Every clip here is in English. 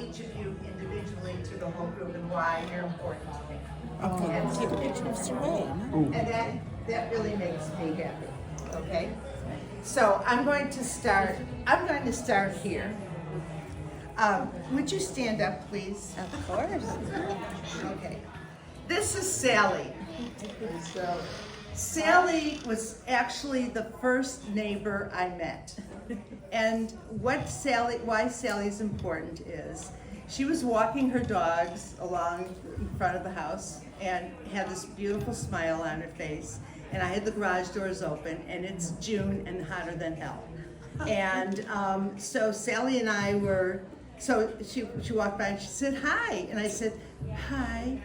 each of you individually to the whole group and why you're important to me. Okay, let's take a picture of Sarae. And that really makes me happy, okay? So I'm going to start here. Would you stand up, please? Of course. Okay. This is Sally. So Sally was actually the first neighbor I met. And why Sally's important is she was walking her dogs along in front of the house and had this beautiful smile on her face. And I had the garage doors open, and it's June and hotter than hell. And so Sally and I were, so she walked by and she said, hi. And I said, hi.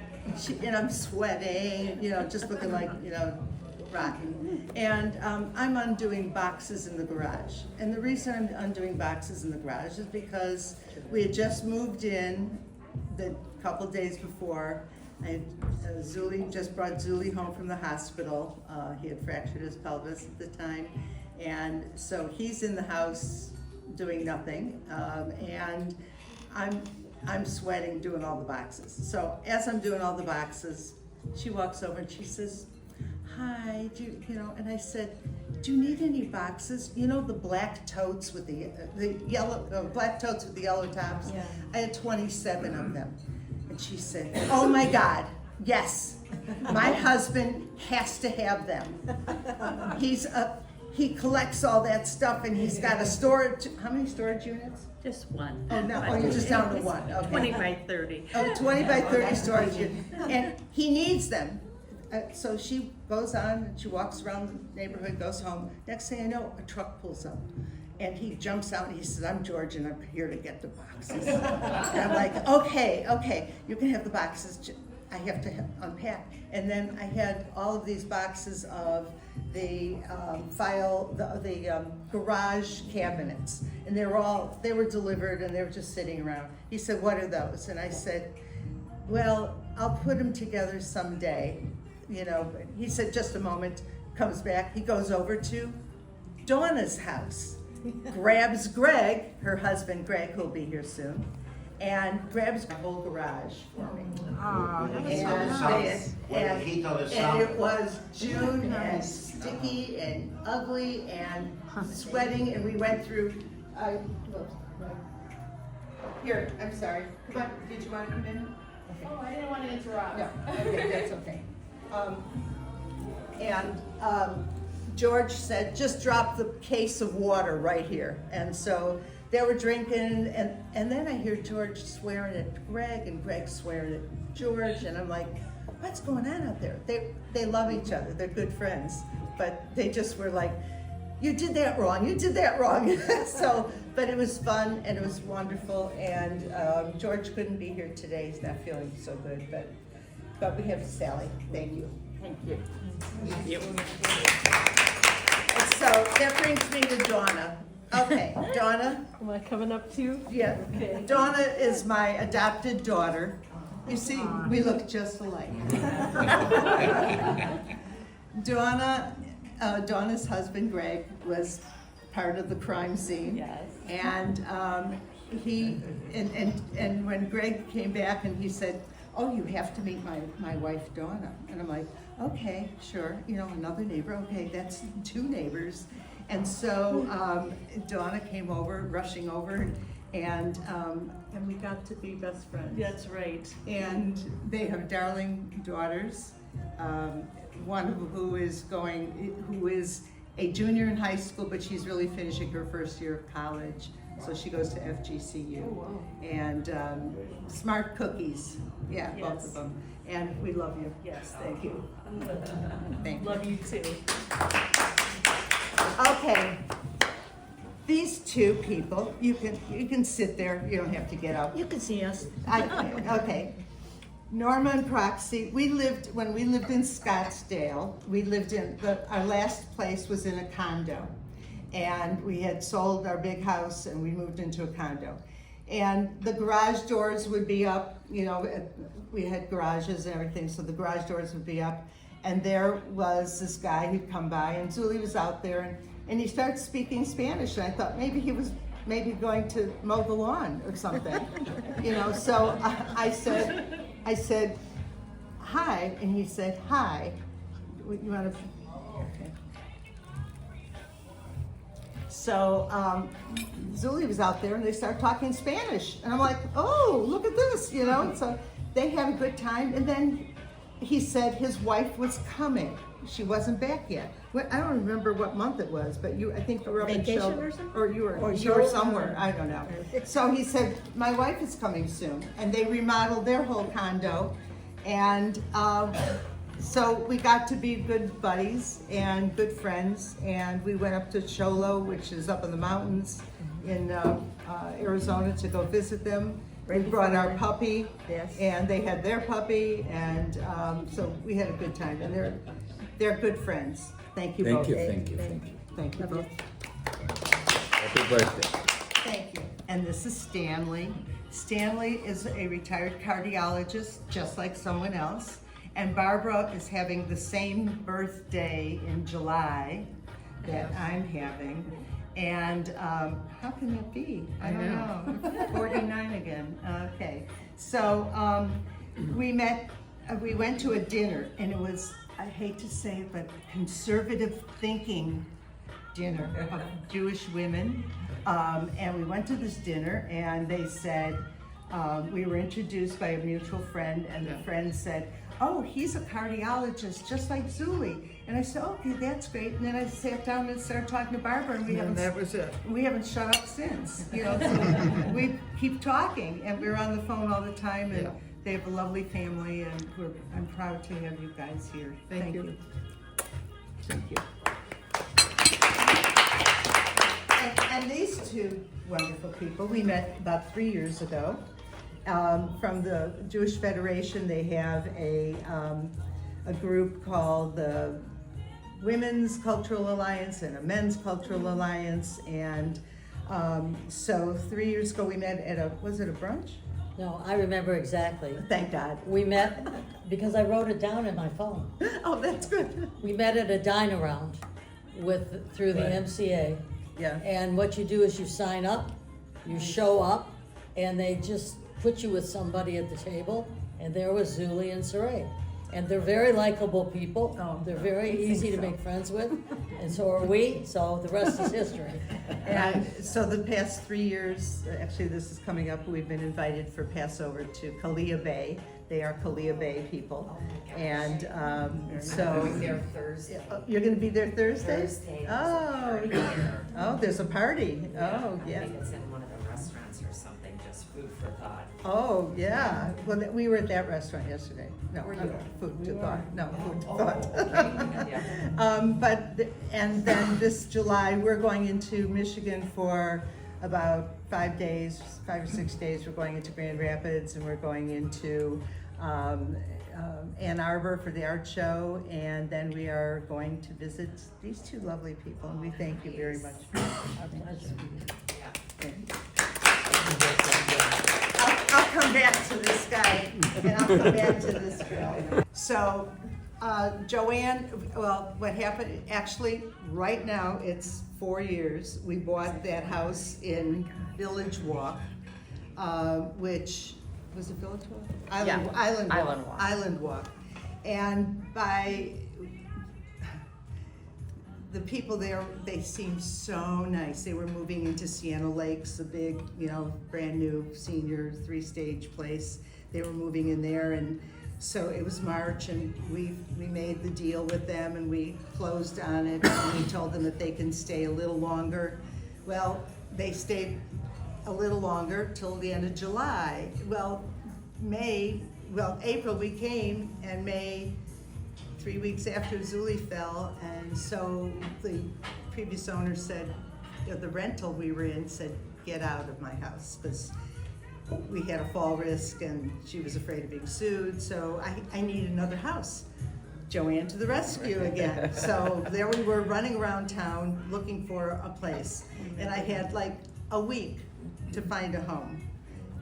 And I'm sweating, just looking like, rotten. And I'm undoing boxes in the garage. And the reason I'm undoing boxes in the garage is because we had just moved in the couple days before. Zuli just brought Zuli home from the hospital. He had fractured his pelvis at the time. And so he's in the house doing nothing. And I'm sweating doing all the boxes. So as I'm doing all the boxes, she walks over and she says, hi, and I said, do you need any boxes? You know the black totes with the yellow, black totes with the yellow tops? Yeah. I had 27 of them. And she said, oh my God, yes, my husband has to have them. He collects all that stuff and he's got a storage, how many storage units? Just one. Oh, no, you're just down to one, okay. 20 by 30. Oh, 20 by 30 storage unit, and he needs them. So she goes on, and she walks around the neighborhood, goes home. Next thing I know, a truck pulls up. And he jumps out and he says, I'm George and I'm here to get the boxes. And I'm like, okay, you can have the boxes. I have to unpack. And then I had all of these boxes of the garage cabinets. And they were delivered and they were just sitting around. He said, what are those? And I said, well, I'll put them together someday. But he said, just a moment, comes back. He goes over to Donna's house, grabs Greg, her husband Greg, who'll be here soon, and grabs the whole garage for me. Oh, And it was June and sticky and ugly and sweating, and we went through, here, I'm sorry. Come on, did you want to come in? Okay. Oh, I didn't want to interrupt. No, okay, that's okay. George said, just drop the case of water right here. And so they were drinking, and then I hear George swearing at Greg, and Greg swearing at George, and I'm like, what's going on out there? They love each other, they're good friends, but they just were like, you did that wrong. So, but it was fun, and it was wonderful, and George couldn't be here today, he's not feeling so good, but we have Sally. Thank you. Thank you. So that brings me to Donna. Okay, Donna. Am I coming up too? Yeah. Okay. Donna is my adopted daughter. You see, we look just alike. Donna's husband Greg was part of the crime scene. Yes. And and when Greg came back and he said, oh, you have to meet my wife Donna. And I'm like, okay, sure, another neighbor, okay, that's two neighbors. And so Donna came over, rushing over, and we got to be best friends. That's right. And they have darling daughters, one who is a junior in high school, but she's really finishing her first year of college. So she goes to FGCU. Oh, wow. And smart cookies, yeah, Yes. both of them. And we love you. Yes, thank you. Thank you. Love you too. Okay, these two people, you can sit there, you don't have to get up. You can see us. Okay. Norma and Proxy, when we lived in Scottsdale, our last place was in a condo. And we had sold our big house and we moved into a condo. And the garage doors would be up, we had garages and everything, so the garage doors would be up. And there was this guy who'd come by, and Zuli was out there, and he started speaking Spanish. And I thought maybe he was maybe going to mow the lawn or something, you know. So I said, hi, and he said, hi. You want to? Okay. So Zuli was out there, and they started talking Spanish, and I'm like, oh, look at this, you know. So they had a good time, and then he said his wife was coming. She wasn't back yet. I don't remember what month it was, but I think you were up in Vacation or something? or you were somewhere. I don't know. So he said, my wife is coming soon, and they remodeled their whole condo, and so we got to be good buddies and good friends, and we went up to Cholo, which is up in the mountains in Arizona, to go visit them. We brought our puppy, Yes. and they had their puppy, and so we had a good time. And they're good friends. Thank you both. Thank you. Thank you both. Happy birthday. Thank you. And this is Stanley. Stanley is a retired cardiologist, just like someone else. And Barbara is having the same birthday in July that I'm having. And how can that be? I don't know. 49 again. Okay. So we went to a dinner, and it was, I hate to say it, but conservative thinking dinner of Jewish women. And we went to this dinner, and they said, we were introduced by a mutual friend, and the friend said, oh, he's a cardiologist, just like Zuli. And I said, okay, that's great. And then I sat down and started talking to Barbara, and that was it. we haven't shut up since. You know, so we keep talking, and we're on the phone all the time, and they have a lovely family, and I'm proud to have you guys here. Thank you. Thank you. And these two wonderful people we met about 3 years ago. From the Jewish Federation, they have a group called the Women's Cultural Alliance and a Men's Cultural Alliance, and so 3 years ago we met at was it a brunch? No, I remember exactly. Thank God. We met, because I wrote it down in my phone. Oh, that's good. We met at a dine-around through the MCA. Yeah. And what you do is you sign up, you show up, and they just put you with somebody at the table, and there was Zuli and Sarae. And they're very likable people. Oh, they're very I think easy to so. make friends with, and so are we, so the rest is history. And so the past 3 years, actually this is coming up, we've been invited for Passover to Kalia Bay. They are Kalia Bay people. And so. There Thursday. You're gonna be there Thursday? Thursday. Oh, there's a party. Oh, I yeah. think it's in one of the restaurants or something, just food for thought. Oh, yeah. Well, we were at that restaurant yesterday. No, Were you? food to thought. No, food to Oh, thought. okay. Yeah. And then this July, we're going into Michigan for about 5 days, 5 or 6 days. We're going into Grand Rapids, and we're going into Ann Arbor for the art show, and then we are going to visit these two lovely people, and we thank you very much. I'll come back to this guy, and I'll come back to this girl. So, Joanne, well, what happened, actually, right now, it's 4 years. We bought that house in Village Walk, which, was it Village Walk? Island Walk. Island Walk. And by the people there, they seemed so nice. They were moving into Sienna Lakes, a big, brand new senior 3-stage place. They were moving in there, and so it was March, and we made the deal with them, and we closed on it, and we told them that they can stay a little longer. Well, they stayed a little longer till the end of July. Well, April we came, and May, 3 weeks after Zuli fell, and so the previous owner said, the rental we were in said, get out of my house, because we had a fall risk, and she was afraid of being sued, so I need another house. Joanne to the rescue again. So there we were running around town looking for a place, and I had like a week to find a home,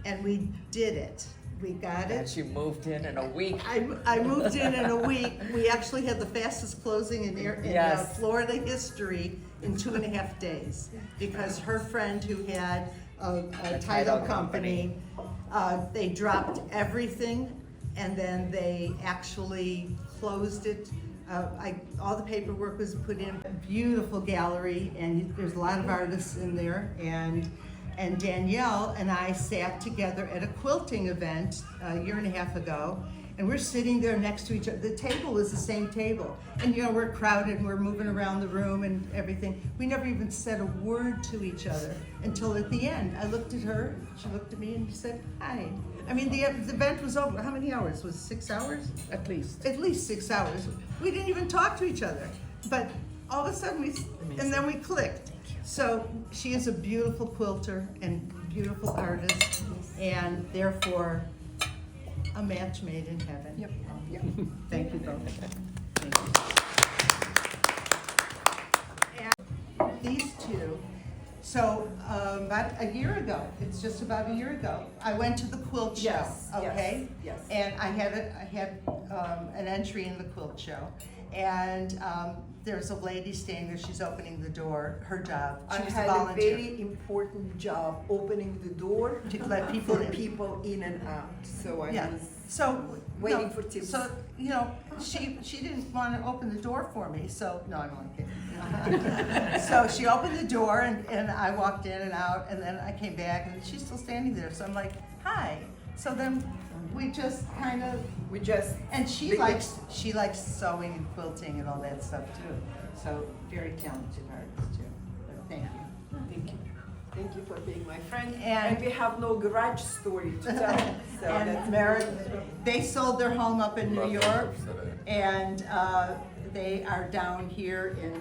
and we did it. We got it. That you moved in a week. I moved in a week. We actually had the fastest closing in Yes. Florida history in 2.5 days because her friend who had a title company, they dropped everything and then they actually closed it. All the paperwork was put in. A beautiful gallery, and there's a lot of artists in there. And Danielle and I sat together at a quilting event a 1.5 years ago, and we're sitting there next to each other. The table was the same table, and you know, we're crowded and we're moving around the room and everything. We never even said a word to each other until at the end. I looked at her, she looked at me, and she said, "Hi." I mean, the event was over. How many hours? Was it 6 hours? At least. At least 6 hours. We didn't even talk to each other, but all of a sudden and then we clicked. So she is a beautiful quilter and beautiful artist, and therefore a match made in heaven. Yep. Thank you both. Thank you. And these two. So about a year ago, it's just about a year ago, I went to the quilt show. Yes, Okay. yes. And I had an entry in the quilt show, and there's a lady standing there. She's opening the door. Her job. I She was had a a volunteer very important job opening the door to let people for in. people in and out. So I Yeah. was So waiting for tips. So you know, she didn't want to open the door for me. So no, I'm only kidding. So she opened the door, and I walked in and out, and then I came back, and she's still standing there. So I'm like, "Hi." So then we just kind of, and she likes sewing and quilting and all that stuff too. So very talented artist too. But thank you. Thank you. Thank you for being my friend. And- And we have no garage story to tell. So And that's Merritt, they sold their home up in New Love York, Sarae. and they are down here in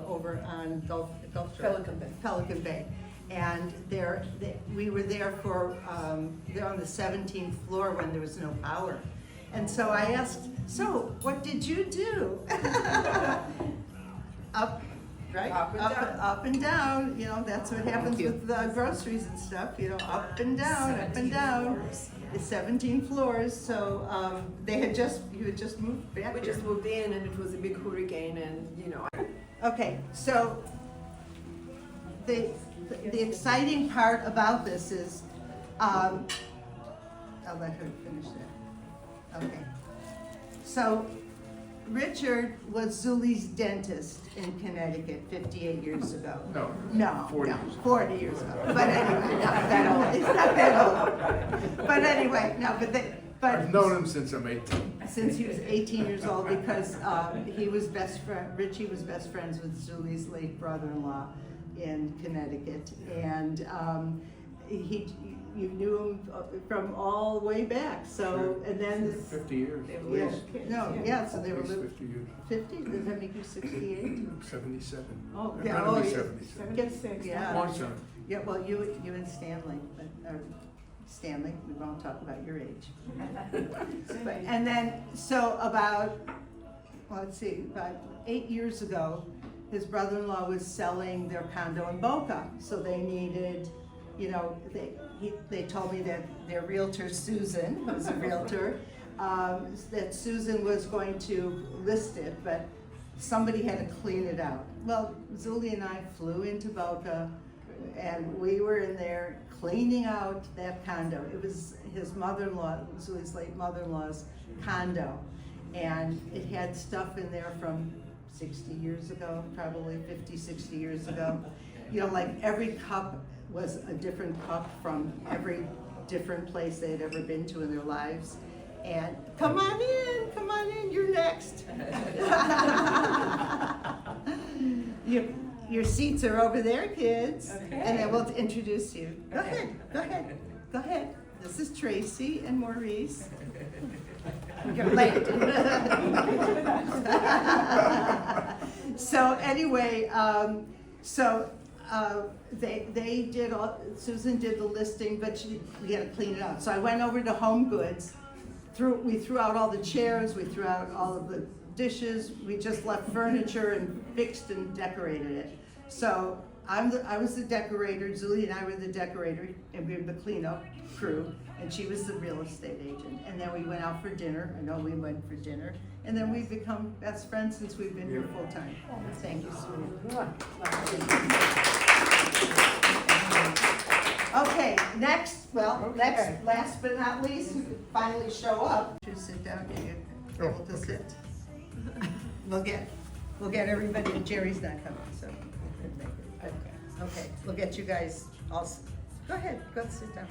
over on Gulf Pelican Bay. Pelican Bay, and we were there for they're on the 17th floor when there was no power, and so I asked, "So what did you do?" Up. Right? Up and down. Up and down, you know, that's what happens with the groceries and stuff, you know, up and down, up and 17 down. floors. It's 17 floors, so you had just moved back We here. just moved in and it was a big hurricane and, you know. Okay, so the exciting part about this is, I'll let her finish that. Okay. So Richard was Zuli's dentist in Connecticut 58 years ago. No, 40 no, years ago. 40 years ago. But anyway, not that old. It's not that old. But anyway, no, but I've known him since I'm 18. since he was 18 years old, because he was Richie was best friends with Zuli's late brother-in-law in Connecticut, and you knew him from all the way back. So, and then 50 years at yeah, least. so they At were least living 50 years. 50. Does that make you 68? 77. Oh, I'm yeah. gonna Oh, be yeah. 77. 76. Yeah. Long time. Yeah. Well, you and Stanley, Stanley. We won't talk about your age. And then, so about, let's see, about 8 years ago, his brother-in-law was selling their condo in Boca, so they needed, you know, they told me that their realtor, Susan, who's a realtor, that Susan was going to list it, but somebody had to clean it out. Well, Zuli and I flew into Boca, and we were in there cleaning out that condo. It was his mother-in-law, Zuli's late mother-in-law's condo, and it had stuff in there from 60 years ago, probably 50, 60 years ago. You know, like every cup was a different cup from every different place they had ever been to in their lives. And come on in, you're next. Your seats are over there, kids. Okay. And then we'll introduce you. Go ahead. This is Tracy and Maurice. You're late. So anyway, they did Susan did the listing, but we had to clean it out. So I went over to Home Goods. We threw out all the chairs, we threw out all of the dishes, we just left furniture and fixed and decorated it. So I was the decorator, Julie and I were the decorator, and we were the cleanup crew, and she was the real estate agent. And then we went out for dinner, I know we went for dinner, and then we've become best friends since we've been here full time. Thank you, sweetie. Okay, next, last but not least, who could finally show up. To sit down, get you able to sit. We'll get everybody, Jerry's not coming, so. Okay, we'll get you guys all, go ahead, go sit down.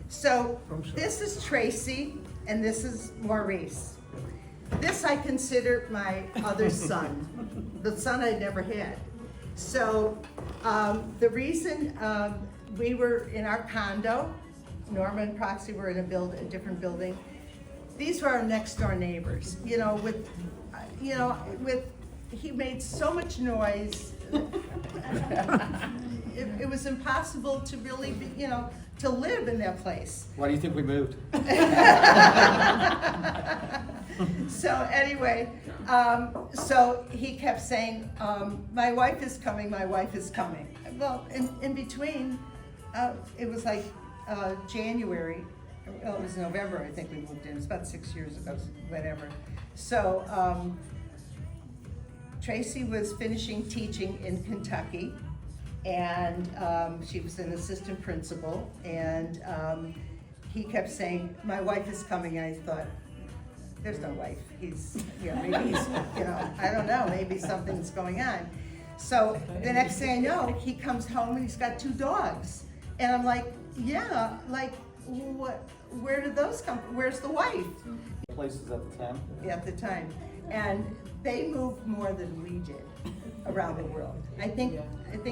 So, this is Tracy, and this is Maurice. This I consider my other son, the son I never had. So, the reason we were in our condo, Norma and Proxy were in a different building. These were our next door neighbors, he made so much noise. It was impossible to really be, to live in that place. Why do you think we moved? So anyway, so he kept saying, my wife is coming, my wife is coming. Well, in between, it was like January, well, it was November, I think we moved in. It was about 6 years ago, whatever. So Tracy was finishing teaching in Kentucky, and she was an assistant principal, and he kept saying, my wife is coming, and I thought, there's no wife. Maybe he's, I don't know, maybe something's going on. So the next thing I know, he comes home and he's got 2 dogs. And I'm like, yeah, like, what? Where did those come from? Where's the wife? Places at the time? At the time. And they moved more than we did around the world. I think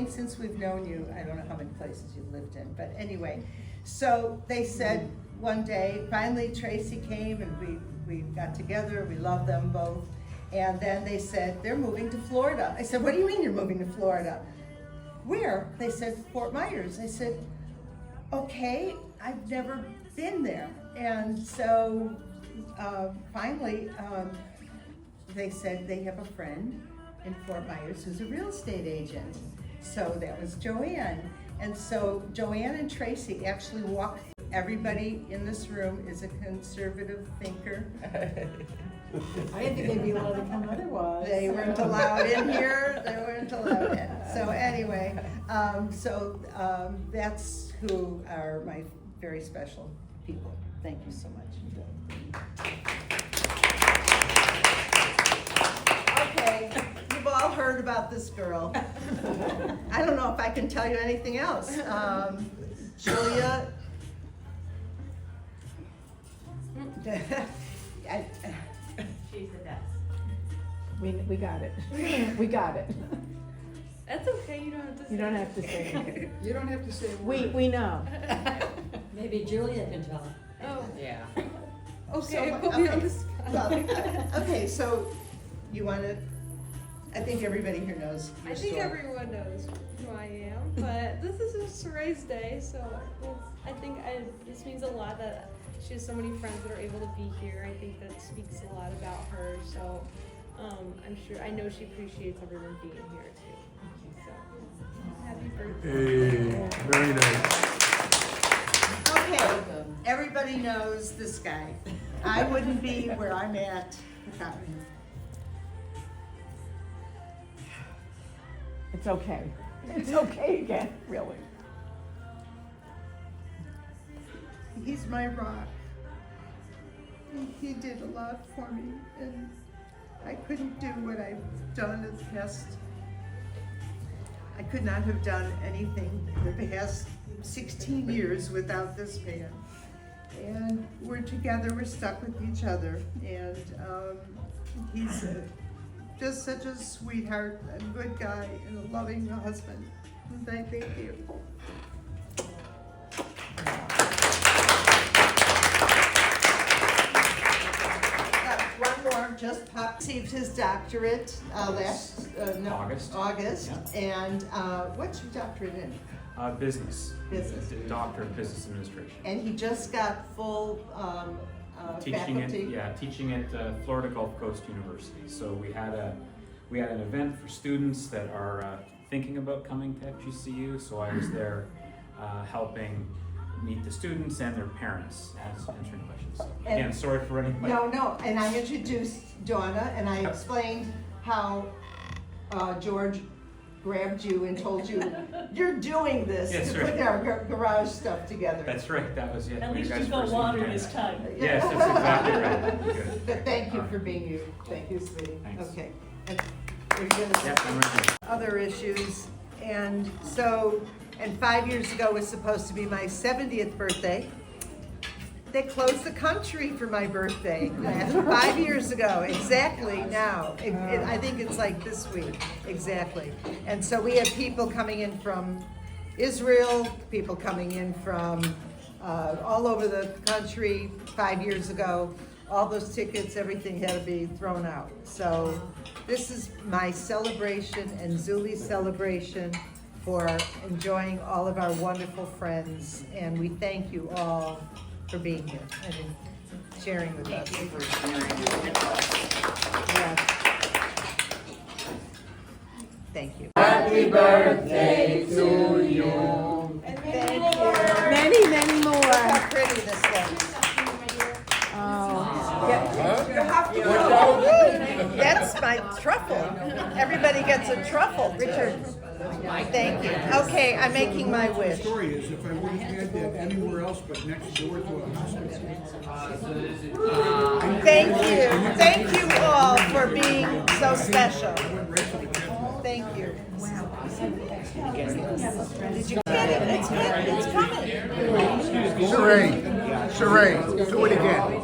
since we've known you, I don't know how many places you've lived in, but anyway. So they said one day, finally Tracy came and we got together, we loved them both. And then they said, they're moving to Florida. I said, what do you mean you're moving to Florida? Where? They said, Fort Myers. I said, okay, I've never been there. And so finally, they said they have a friend in Fort Myers who's a real estate agent. So that was Joanne. And so Joanne and Tracy actually walked. Everybody in this room is a conservative thinker. I didn't think they'd be allowed to come otherwise. They weren't allowed in here, they weren't allowed in. So anyway, that's who are my very special people. Thank you so much. Okay, you've all heard about this girl. I don't know if I can tell you anything else. Julia. She's the best. We got it. We got it. That's okay, you don't have to say You don't have to say it. You don't have to say a word. We know. Maybe Julia can tell. Oh, Yeah. okay, So, put me on okay. the spot. Well, okay, so you want to, I think everybody here knows I your think story. everyone knows who I am, but this is Sarae's day, so this means a lot that she has so many friends that are able to be here. I think that speaks a lot about her, so I know she appreciates everyone being here too. So, happy birthday. Hey, very nice. Okay, everybody knows this guy. I wouldn't be where I'm at without him. It's okay. It's okay again, really. He's my rock. He did a lot for me, and I couldn't do what I've done in the past. I could not have done anything in the past 16 years without this man. And we're together, we're stuck with each other, and he's just such a sweetheart, a good guy, and a loving husband. And I thank you. One more just received his doctorate August. And what's your doctorate in? Business. Business. Doctor of Business Administration. And he just got full faculty. Teaching at Florida Gulf Coast University. So we had an event for students that are thinking about coming to FGCU, so I was there helping meet the students and their parents, answering questions. So, again, sorry for running late. No, and I introduced Donna, and I explained how George grabbed you and told you, you're doing this, Yes, to right. put our garage stuff together. That's right, that was it. At when you least guys you got first water came. this time. Yes, that's exactly right. Good. But thank you All right. for being you. Thank you, sweetie. Thanks. Okay. And are you gonna say Yep, I'm ready. other issues? And so, and 5 years ago was supposed to be my 70th birthday. They closed the country for my birthday 5 years ago, exactly now. I think it's like this week, exactly. And so we have people coming in from Israel, people coming in from all over the country 5 years ago. All those tickets, everything had to be thrown out. So this is my celebration and Zuli's celebration for enjoying all of our wonderful friends. And we thank you all for being here and sharing with us. Yes. Thank you. Happy birthday to you. Thank you. Many, many Look more. how pretty this looks. That's my truffle. Everybody gets a truffle. Richard, thank you. Okay, I'm making my The wish. story is, if I would have had that anywhere else but next door to a hospital. Thank you all for being so special. I went right to the cabinet. Thank you. Did you get it? It's good. It's coming. Sarae, do it again.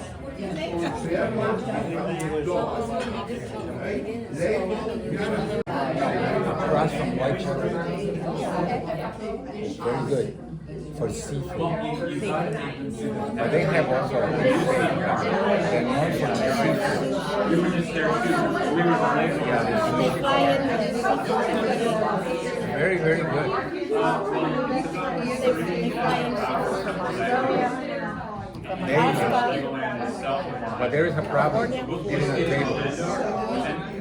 Across from Whitechapel. Very good for seafood. But they have also a they're known for their seafood. Very, very good. But there is a problem getting a table.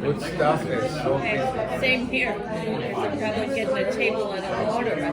Good stuff is so busy. Same here. There's a problem getting a table and an order.